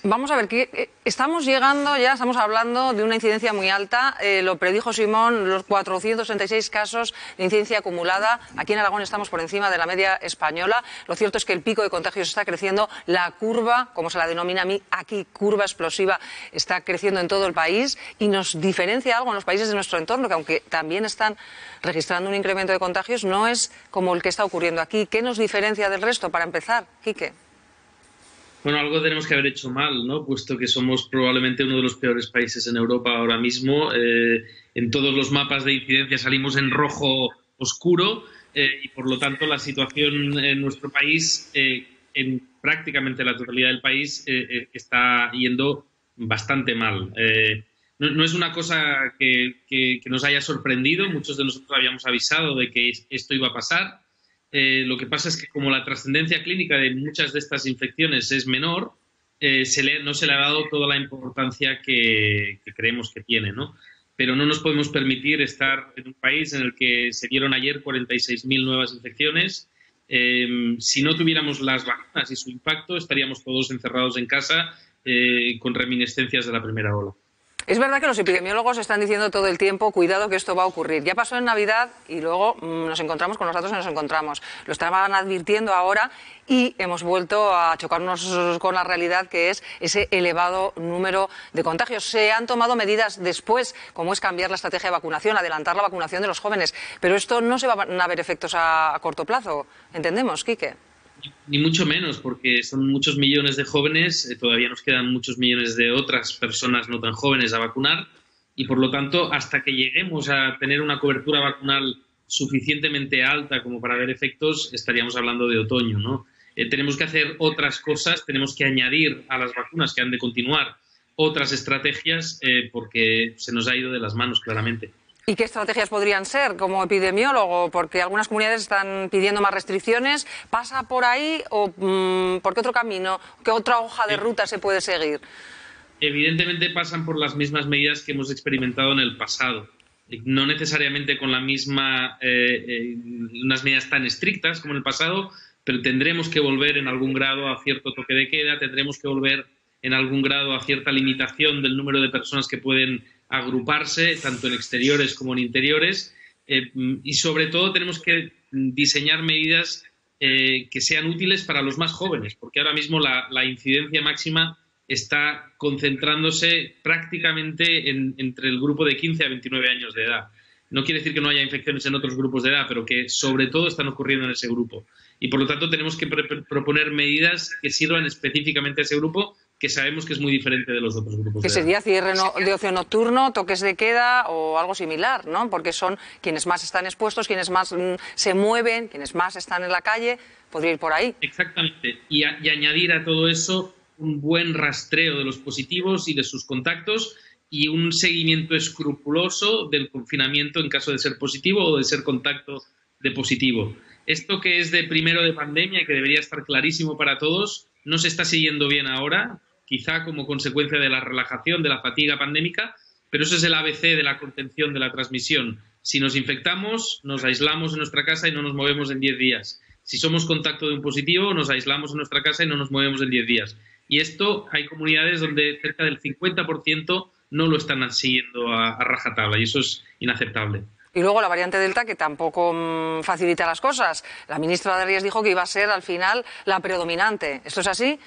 Vamos a ver, que estamos llegando ya, estamos hablando de una incidencia muy alta. Lo predijo Simón, los 466 casos de incidencia acumulada. Aquí en Aragón estamos por encima de la media española. Lo cierto es que el pico de contagios está creciendo. La curva, como se la denomina a mí, aquí curva explosiva, está creciendo en todo el país y nos diferencia algo en los países de nuestro entorno, que aunque también están registrando un incremento de contagios, no es como el que está ocurriendo aquí. ¿Qué nos diferencia del resto, para empezar, Quique? Bueno, algo tenemos que haber hecho mal, ¿no? Puesto que somos probablemente uno de los peores países en Europa ahora mismo. En todos los mapas de incidencia salimos en rojo oscuro y, por lo tanto, la situación en nuestro país, en prácticamente la totalidad del país, está yendo bastante mal. No es una cosa que nos haya sorprendido. Muchos de nosotros habíamos avisado de que esto iba a pasar. Lo que pasa es que como la trascendencia clínica de muchas de estas infecciones es menor, no se le ha dado toda la importancia que creemos que tiene, ¿no? Pero no nos podemos permitir estar en un país en el que se dieron ayer 46.000 nuevas infecciones. Si no tuviéramos las vacunas y su impacto, estaríamos todos encerrados en casa con reminiscencias de la primera ola. Es verdad que los epidemiólogos están diciendo todo el tiempo, cuidado que esto va a ocurrir. Ya pasó en Navidad y luego nos encontramos con los datos que nos encontramos. Lo estaban advirtiendo ahora y hemos vuelto a chocarnos con la realidad, que es ese elevado número de contagios. Se han tomado medidas después, como es cambiar la estrategia de vacunación, adelantar la vacunación de los jóvenes. Pero esto no se van a ver efectos a corto plazo. ¿Entendemos, Quique? Ni mucho menos, porque son muchos millones de jóvenes, todavía nos quedan muchos millones de otras personas no tan jóvenes a vacunar y, por lo tanto, hasta que lleguemos a tener una cobertura vacunal suficientemente alta como para ver efectos, estaríamos hablando de otoño, ¿no? Tenemos que hacer otras cosas, tenemos que añadir a las vacunas que han de continuar otras estrategias porque se nos ha ido de las manos claramente. ¿Y qué estrategias podrían ser como epidemiólogo? Porque algunas comunidades están pidiendo más restricciones. ¿Pasa por ahí o por qué otro camino? ¿Qué otra hoja de ruta se puede seguir? Evidentemente pasan por las mismas medidas que hemos experimentado en el pasado. No necesariamente con la misma, unas medidas tan estrictas como en el pasado, pero tendremos que volver en algún grado a cierto toque de queda, tendremos que volver en algún grado a cierta limitación del número de personas que pueden agruparse, tanto en exteriores como en interiores, y sobre todo tenemos que diseñar medidas que sean útiles para los más jóvenes, porque ahora mismo la incidencia máxima está concentrándose prácticamente entre el grupo de 15 a 29 años de edad. No quiere decir que no haya infecciones en otros grupos de edad, pero que sobre todo están ocurriendo en ese grupo. Y por lo tanto tenemos que proponer medidas que sirvan específicamente a ese grupo, que sabemos que es muy diferente de los otros grupos de edad. Que sería cierre de ocio nocturno, toques de queda o algo similar, ¿no? Porque son quienes más están expuestos, quienes más se mueven, quienes más están en la calle. Podría ir por ahí. Exactamente. Y añadir a todo eso un buen rastreo de los positivos y de sus contactos y un seguimiento escrupuloso del confinamiento en caso de ser positivo o de ser contacto de positivo. Esto que es de primero de pandemia y que debería estar clarísimo para todos, no se está siguiendo bien ahora, quizá como consecuencia de la relajación, de la fatiga pandémica, pero eso es el ABC de la contención de la transmisión. Si nos infectamos, nos aislamos en nuestra casa y no nos movemos en 10 días. Si somos contacto de un positivo, nos aislamos en nuestra casa y no nos movemos en 10 días. Y esto hay comunidades donde cerca del 50% no lo están siguiendo a rajatabla y eso es inaceptable. Y luego la variante Delta, que tampoco facilita las cosas. La ministra de Reyes dijo que iba a ser al final la predominante. ¿Esto es así?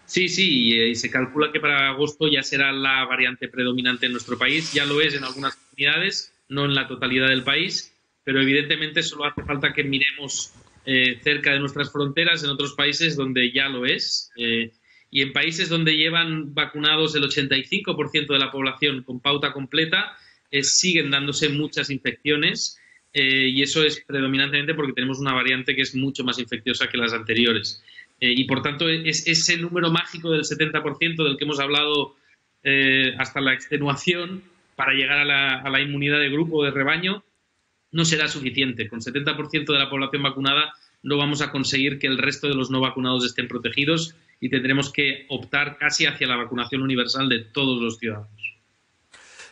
Sí, y se calcula que para agosto ya será la variante predominante en nuestro país. Ya lo es en algunas comunidades, no en la totalidad del país, pero evidentemente solo hace falta que miremos cerca de nuestras fronteras, en otros países donde ya lo es. Y en países donde llevan vacunados el 85% de la población con pauta completa, siguen dándose muchas infecciones y eso es predominantemente porque tenemos una variante que es mucho más infecciosa que las anteriores. Y por tanto, ese número mágico del 70% del que hemos hablado hasta la extenuación para llegar a la inmunidad de grupo o de rebaño no será suficiente. Con 70% de la población vacunada no vamos a conseguir que el resto de los no vacunados estén protegidos y tendremos que optar casi hacia la vacunación universal de todos los ciudadanos.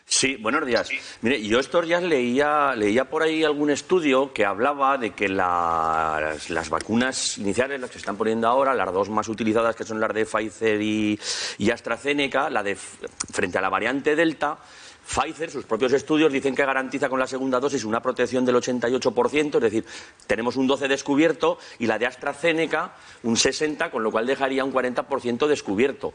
Sí, buenos días. Mire, yo estos días leía por ahí algún estudio que hablaba de que las vacunas iniciales, las que se están poniendo ahora, las dos más utilizadas, que son las de Pfizer y AstraZeneca, frente a la variante Delta, Pfizer, sus propios estudios dicen que garantiza con la segunda dosis una protección del 88%, es decir, tenemos un 12% descubierto, y la de AstraZeneca un 60%, con lo cual dejaría un 40% descubierto.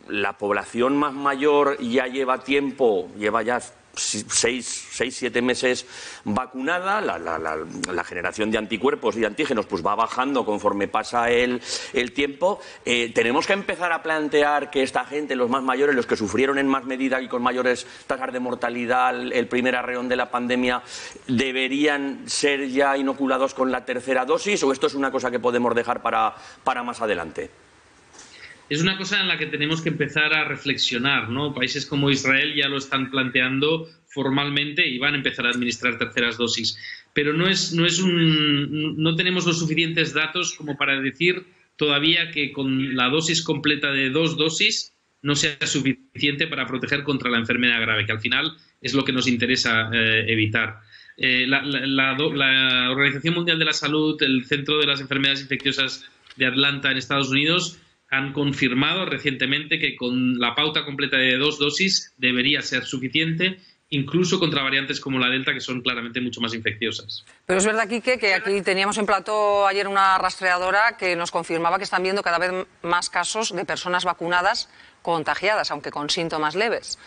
La población más mayor ya lleva tiempo, lleva ya 6-7 meses vacunada, la generación de anticuerpos y de antígenos pues va bajando conforme pasa el tiempo. Tenemos que empezar a plantear que esta gente, los más mayores, los que sufrieron en más medida y con mayores tasas de mortalidad el primer arreón de la pandemia, deberían ser ya inoculados con la tercera dosis, o esto es una cosa que podemos dejar para más adelante. Es una cosa en la que tenemos que empezar a reflexionar, ¿no? Países como Israel ya lo están planteando formalmente y van a empezar a administrar terceras dosis. Pero no tenemos los suficientes datos como para decir todavía que con la dosis completa de 2 dosis no sea suficiente para proteger contra la enfermedad grave, que al final es lo que nos interesa evitar. La Organización Mundial de la Salud, el Centro de las Enfermedades Infecciosas de Atlanta, en Estados Unidos, han confirmado recientemente que con la pauta completa de 2 dosis debería ser suficiente, incluso contra variantes como la Delta, que son claramente mucho más infecciosas. Pero es verdad, Quique, que aquí teníamos en plató ayer una rastreadora que nos confirmaba que están viendo cada vez más casos de personas vacunadas contagiadas, aunque con síntomas leves.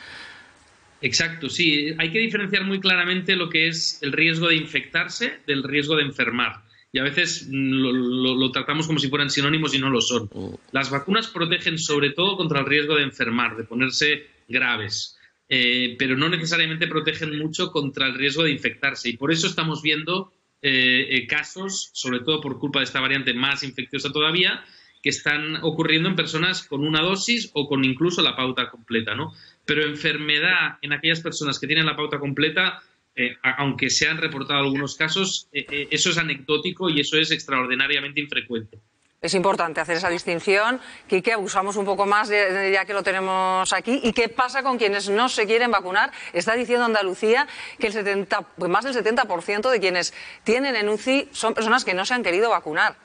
Exacto, sí. Hay que diferenciar muy claramente lo que es el riesgo de infectarse del riesgo de enfermar. Y a veces lo tratamos como si fueran sinónimos y no lo son. Las vacunas protegen sobre todo contra el riesgo de enfermar, de ponerse graves, pero no necesariamente protegen mucho contra el riesgo de infectarse. Y por eso estamos viendo casos, sobre todo por culpa de esta variante más infecciosa todavía, que están ocurriendo en personas con una dosis o con incluso la pauta completa, ¿no? Pero enfermedad en aquellas personas que tienen la pauta completa, aunque se han reportado algunos casos, eso es anecdótico y eso es extraordinariamente infrecuente. Es importante hacer esa distinción. Quique, abusamos un poco más ya que lo tenemos aquí. ¿Y qué pasa con quienes no se quieren vacunar? Está diciendo Andalucía que más del 70% de quienes tienen en UCI son personas que no se han querido vacunar.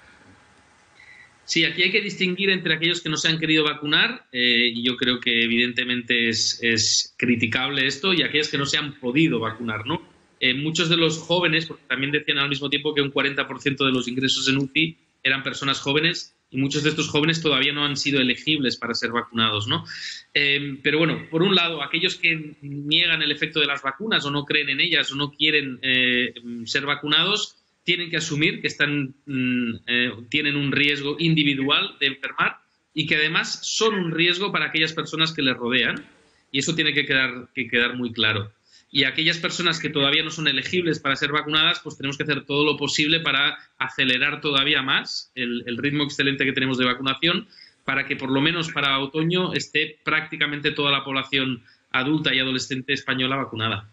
Sí, aquí hay que distinguir entre aquellos que no se han querido vacunar, y yo creo que evidentemente es criticable esto, y aquellos que no se han podido vacunar, ¿no? Muchos de los jóvenes, porque también decían al mismo tiempo que un 40% de los ingresos en UCI eran personas jóvenes, y muchos de estos jóvenes todavía no han sido elegibles para ser vacunados, ¿no? Pero bueno, por un lado, aquellos que niegan el efecto de las vacunas o no creen en ellas o no quieren ser vacunados, tienen que asumir que tienen un riesgo individual de enfermar y que además son un riesgo para aquellas personas que les rodean, y eso tiene que quedar muy claro. Y aquellas personas que todavía no son elegibles para ser vacunadas, pues tenemos que hacer todo lo posible para acelerar todavía más el ritmo excelente que tenemos de vacunación, para que por lo menos para otoño esté prácticamente toda la población adulta y adolescente española vacunada.